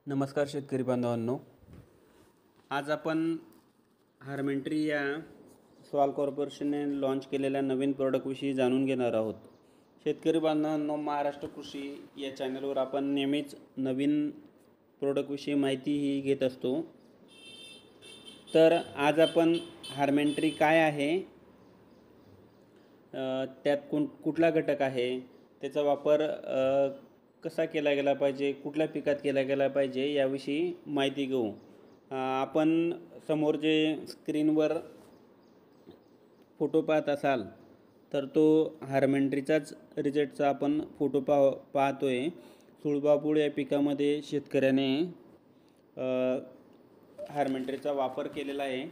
नमस्कार शेतकरी बांधवांनो, आज आपण हार्मेंट्री या स्वाल कॉर्पोरेशनने लॉन्च केलेल्या नवीन प्रॉडक्टविषयी जाणून घेणार आहोत. शेतकरी बांधवांनो, महाराष्ट्र कृषी या चॅनलवर आपण नेहमीच नवीन प्रॉडक्टविषयी माहितीही घेत असतो. तर आज आपण हार्मेंट्री काय आहे, त्यात कुठला घटक आहे, त्याचा वापर कसा केला गेला पाहिजे, कुठल्या पिकात केला गेला पाहिजे याविषयी माहिती घेऊ. आपण समोर जे स्क्रीनवर फोटो पाहत असाल तर तो हार्मेंट्रीचाच रिजल्टचा आपण फोटो पाहतो आहे. सुळबाबूळ या पिकामध्ये शेतकऱ्याने हार्मेंट्रीचा वापर केलेला आहे.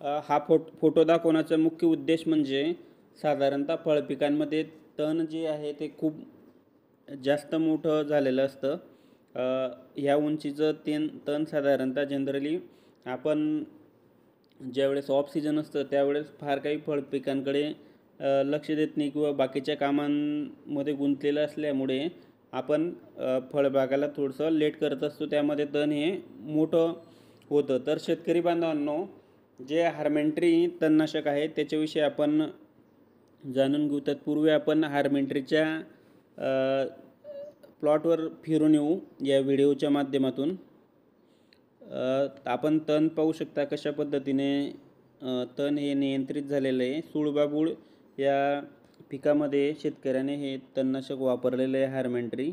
हा फोटो दाखवण्याचा मुख्य उद्देश म्हणजे साधारणतः फळपिकांमध्ये तण जे आहे ते खूप जास्त मोठं झालेलं असतं. ह्या उंचीचं तण साधारणतः जनरली आपण ज्यावेळेस ऑफ सीजन असतं त्यावेळेस फार काही फळपिकांकडे लक्ष देत नाही किंवा बाकीच्या कामांमध्ये गुंतलेलं असल्यामुळे आपण फळबागाला थोडंसं लेट करत असतो, त्यामध्ये तण हे मोठं होतं. तर शेतकरी बांधवांनो, जे हार्मेंट्री तणनाशक आहे त्याच्याविषयी आपण जाणून घेऊ. तत्पूर्वी आपण हार्मेंट्रीच्या प्लॉटवर फिरून येऊ या व्हिडिओच्या माध्यमातून. आपण तण पाहू शकता कशा पद्धतीने तण हे नियंत्रित झालेलं आहे. सुळबाबूळ या पिकामध्ये शेतकऱ्याने हे तणनाशक वापरलेलं आहे हार्मेंट्री.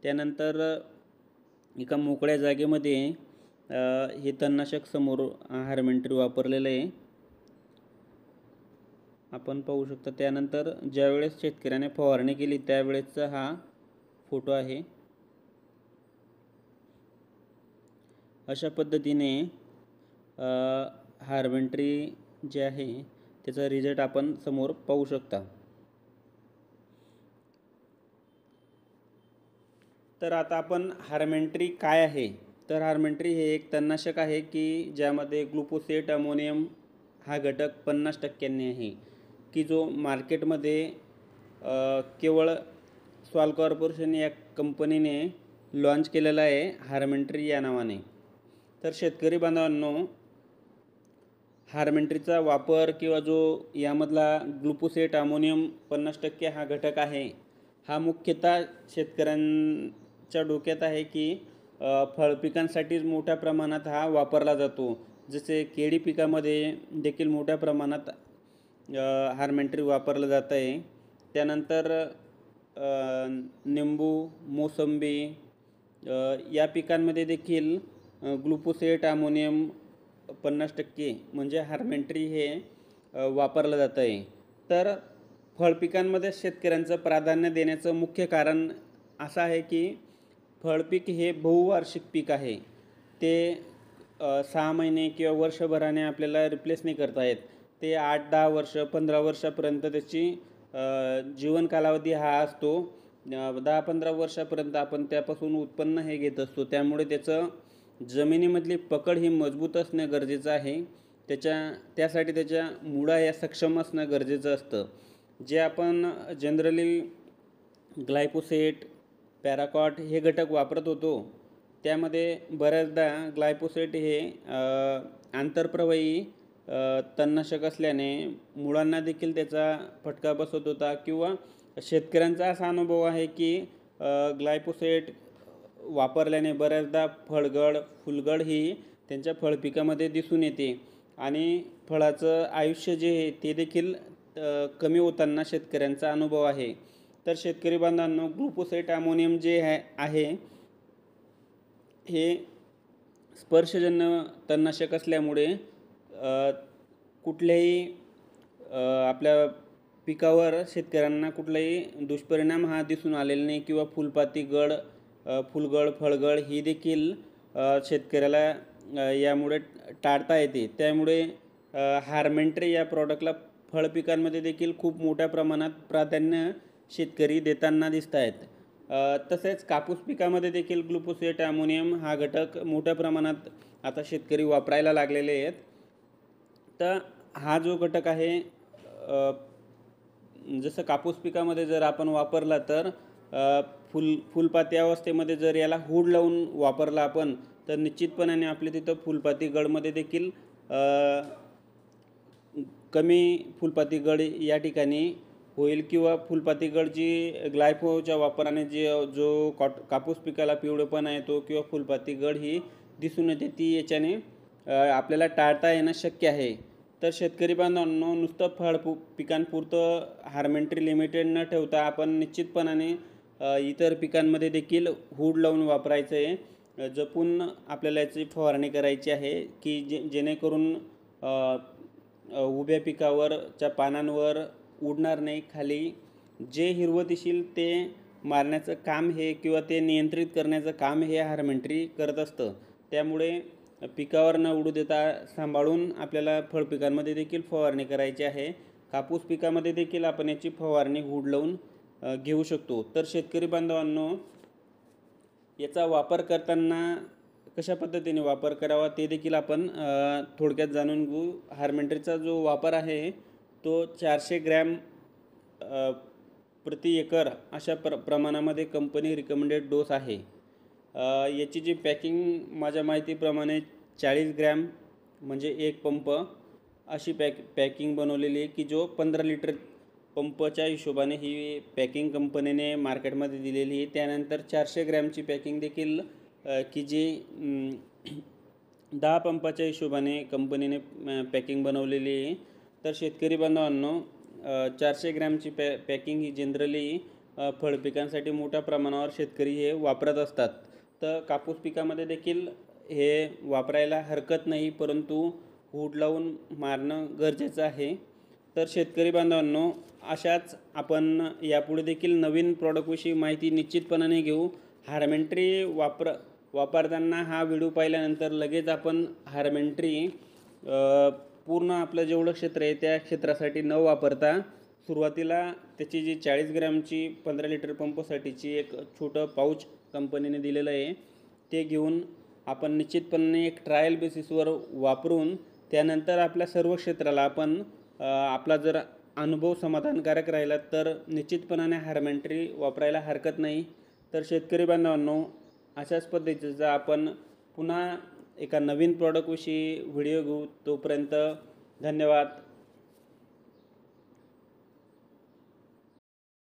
त्यानंतर एका मोकळ्या जागेमध्ये हे तणनाशक समोर हार्मेंट्री वापरलेलं आहे आपण पाहू शकता. त्यानंतर ज्यावेळेस शेतकऱ्याने फवारणी केली त्यावेळेसचा हा फोटो आहे. अशा पद्धतीने हार्मेंट्री जे आहे त्याचा रिझल्ट आपण समोर पाहू शकता. तर आता आपण हार्मेंट्री काय आहे, तर हार्मेंट्री हे एक तणनाशक आहे की ज्यामध्ये ग्लुफोसेट अमोनियम हा घटक 50% आहे, की जो मार्केटमध्ये केवळ स्वाल कॉर्पोरेशन या कंपनीने लॉन्च केलेला आहे हार्मेंट्री या नावाने. तर शेतकरी बांधवांनो, हार्मेंट्रीचा वापर किंवा जो यामधला ग्लुफोसेट अमोनियम 50% हा घटक आहे, हा मुख्यतः शेतकऱ्यांच्या डोक्यात आहे की फळपिकांसाठीच मोठ्या प्रमाणात हा वापरला जातो. जसे केळी पिकामध्ये देखील मोठ्या प्रमाणात हार्मेंट्री वापरलं जात आहे. त्यानंतर निंबू, मोसंबी या पिकांमध्ये देखील ग्लुफोसेट अमोनियम 50% म्हणजे हार्मेंट्री हे वापरलं जात आहे. तर फळपिकांमध्ये शेतकऱ्यांचं प्राधान्य देण्याचं मुख्य कारण असं आहे की फळपीक हे बहुवार्षिक पीक आहे. ते 6 महिने किंवा वर्षभराने आपल्याला रिप्लेस नाही करता येत. ते 8-10 वर्ष 15 वर्षापर्यंत त्याची जीवन कालावधी हा असतो. 10-15 वर्षापर्यंत आपण त्यापासून उत्पन्न हे घेत असतो. त्यामुळे त्याचं जमिनीमधली पकड ही मजबूत असणं गरजेचं आहे. त्यासाठी त्याच्या मुळा या सक्षम असणं गरजेचं असतं. जे आपण जनरली ग्लायफोसेट, पॅराकॉट हे घटक वापरत होतो त्यामध्ये बऱ्याचदा ग्लायफोसेट हे आंतरप्रवाही तणनाशक असल्याने मुळांना देखील त्याचा फटका बसत होता, किंवा शेतकऱ्यांचा असा अनुभव आहे की ग्लायफोसेट वापरल्याने बऱ्याचदा फुलगळ ही त्यांच्या फळपिकामध्ये दिसून येते आणि फळाचं आयुष्य जे आहे ते देखील कमी होताना शेतकऱ्यांचा अनुभव आहे. तर शेतकरी बांधवांनो, ग्लुफोसेट अमोनियम जे आहे हे स्पर्शजन्य तणनाशक असल्यामुळे कुठल्याही आपल्या पिकावर शेतकऱ्यांना कुठलाही दुष्परिणाम हा दिसून आलेला नाही, किंवा फुलगळ, फळगळ ही देखील शेतकऱ्याला यामुळे टाळता येते. त्यामुळे हार्मेंट्री या प्रॉडक्टला फळपिकांमध्ये देखील खूप मोठ्या प्रमाणात प्राधान्य शेतकरी देताना दिसत आहेत. तसेच कापूस पिकामध्ये देखील ग्लुफोसेट अमोनियम हा घटक मोठ्या प्रमाणात आता शेतकरी वापरायला लागलेले आहेत. तर हा जो घटक आहे, जसं कापूस पिकामध्ये जर आपण वापरला तर फुलपाती अवस्थेमध्ये जर याला हूड लावून वापरला आपण तर निश्चितपणाने आपल्या तिथं फुलपाती गळमध्ये देखील कमी फुलपाती गळ या ठिकाणी होईल, किंवा फुलपाती गळ जी ग्लायफोच्या वापराने जो कापूस पिकाला पिवळेपणा येतो किंवा फुलपाती गळ ही दिसून येते, ती याच्याने आपल्याला टाळता येणं शक्य आहे. तर शेतकरी बांधवांनो, नुसतं फळ पिकांपुरतं हार्मेंट्री लिमिटेड न ठेवता आपण निश्चितपणाने इतर पिकांमध्ये देखील हूड लावून वापरायचं आहे. जपून आपल्याला याची फवारणी करायची आहे की जेणेकरून उभ्या पिकावरच्या पानांवर उडणार नाही, खाली जे हिरवं दिसेल ते मारण्याचं काम हे किंवा ते नियंत्रित करण्याचं काम हे हार्मेंट्री करत असतं. त्यामुळे पिकावर न उडू देता सांभाळून आपल्याला फळपिकांमध्ये देखील फवारणी करायची आहे. कापूस पिकामध्ये देखील आपण याची फवारणी हूड लावून घेऊ शकतो. तर शेतकरी बांधवांनो, याचा वापर करताना कशा पद्धतीने वापर करावा ते देखील आपण थोडक्यात जाणून घेऊ. हार्मेंट्रीचा जो वापर आहे तो 400 ग्रॅम प्रति एकर अशा प्रमाणामध्ये कंपनी रिकमेंडेड डोस आहे. याची जी पॅकिंग माझ्या माहितीप्रमाणे 40 ग्रॅम म्हणजे एक पंप अशी पॅकिंग बनवलेली आहे, की जो 15 लिटर पंपच्या हिशोबाने ही पॅकिंग कंपनीने मार्केटमध्ये दिलेली आहे. त्यानंतर 400 ग्रॅमची पॅकिंग देखील की जी 10 पंपाच्या हिशोबाने कंपनीने पॅकिंग बनवलेली आहे. तर शेतकरी बांधवांनो, 400 ग्रॅमची पॅकिंग ही जनरली फळपिकांसाठी मोठ्या प्रमाणावर शेतकरी हे वापरत असतात. तर कापूस पिकामध्ये देखील हे वापरायला हरकत नाही, परंतु हूड लावून मारणं गरजेचं आहे. तर शेतकरी बांधवांनो, अशाच आपण यापुढे देखील नवीन प्रॉडक्टविषयी माहिती निश्चितपणाने घेऊ. हार्मेंट्री वापरताना हा व्हिडिओ पाहिल्यानंतर लगेच आपण हार्मेंट्री पूर्ण आपलं जेवढं क्षेत्र आहे त्या क्षेत्रासाठी न वापरता सुरुवातीला त्याची जी 40 ग्रॅमची 15 लिटर पंपसाठीची एक छोटं पाऊच कंपनीने दिलेलं आहे ते घेऊन आपण निश्चितपणे एक ट्रायल बेसिसवर वापरून त्यानंतर आपल्या सर्व क्षेत्राला आपण आपला जर अनुभव समाधानकारक राहिला तर निश्चितपणाने हार्मेंट्री वापरायला हरकत नाही. तर शेतकरी बांधवांनो, अशाच पद्धतीचा आपण पुन्हा एका नवीन प्रॉडक्टविषयी व्हिडिओ घेऊ. तोपर्यंत धन्यवाद.